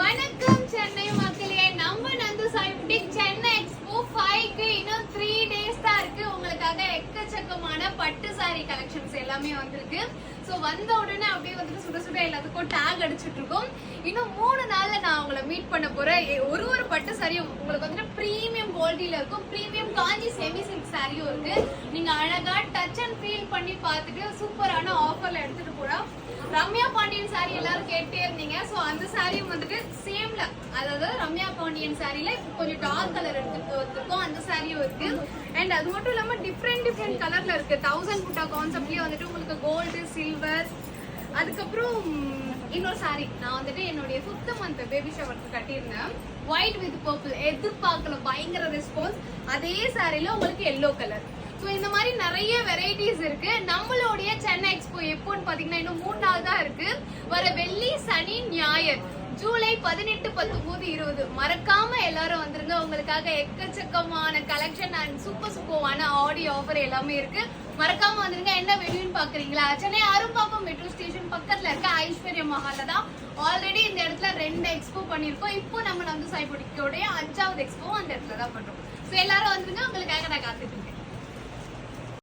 வணக்கம் சென்னை மக்களே, நம்ம நந்து சாய் புட்டிக் சென்னை எக்ஸ்போ 5க்கு இன்னும் 3 days தான் இருக்கு. உங்களுக்காக எக்கச்சக்கமான பட்டு சாரி கலெக்ஷன்ஸ் எல்லாமே வந்திருக்கு. சோ வந்த உடனே அப்படியே வந்துட்டு சுட சுட எல்லாத்துக்கும் டேக் அடிச்சுட்டு இருக்கோம். இன்னும் 3 நாள்ல நான் உங்களை மீட் பண்ண போறேன். ஒரு பட்டு சாரியும் உங்களுக்கு வந்துட்டு பிரீமியம் குவாலிட்டியில இருக்கும். பிரீமியம் காஞ்சி செமி சில்க் சாரியும் இருக்கு. நீங்க அழகா டச் அண்ட் ஃபீல் பண்ணி பார்த்துட்டு சூப்பரான ஆஃபர்ல எடுத்துட்டு போறோம். ரம்யா பாண்டியன் சாரி எல்லாரும் கேட்டே இருந்தீங்க. சோ அந்த சாரியும் வந்துட்டு சேம்ல, அதாவது ரம்யா பாண்டியன் சாரில கொஞ்சம் டார்க் கலர் எடுத்துட்டு வந்திருக்கோம். அந்த சாரியும் இருக்கு. அண்ட் அது மட்டும் இல்லாம டிஃப்ரெண்ட் கலர்ல இருக்கு. 1000 புட்டா கான்செப்ட்லயே வந்துட்டு உங்களுக்கு கோல்டு, சில்வர், அதுக்கப்புறம் இன்னொரு சாரி நான் வந்துட்டு என்னுடைய 5th month பேபி ஷவருக்கு கட்டியிருந்தேன். ஒயிட் வித் பர்பிள், எதிர்பார்க்கல பயங்கர ரெஸ்பான்ஸ். அதே சாரில உங்களுக்கு எல்லோ கலர். ஸோ இந்த மாதிரி நிறைய வெரைட்டிஸ் இருக்கு. நம்மளுடைய சென்னை எக்ஸ்போ எப்போன்னு பாத்தீங்கன்னா இன்னும் 3 நாள் தான் இருக்கு. வர வெள்ளி, சனி, ஞாயிறு, ஜூலை 18, 19, 20 மறக்காம எல்லாரும் வந்துருங்க. உங்களுக்காக எக்கச்சக்கமான கலெக்ஷன் அண்ட் சூப்பரான ஆடியோ ஆஃபர் எல்லாமே இருக்கு. மறக்காம வந்துருங்க. என்ன வெளியூன்னு பாக்குறீங்களா? சென்னை அரும்பாக்கம் மெட்ரோ ஸ்டேஷன் பக்கத்துல இருக்க ஐஸ்வர்யா மஹால்ல தான் ஆல்ரெடி இந்த இடத்துல 2 எக்ஸ்போ பண்ணிருக்கோம். இப்போ நம்ம நந்து சாய் புட்டிக்கோடைய 5வது எக்ஸ்போ அந்த இடத்துல தான் பண்றோம். ஸோ எல்லாரும் வந்துருங்க. உங்களுக்காக நான் காத்துட்டு இருக்கேன்.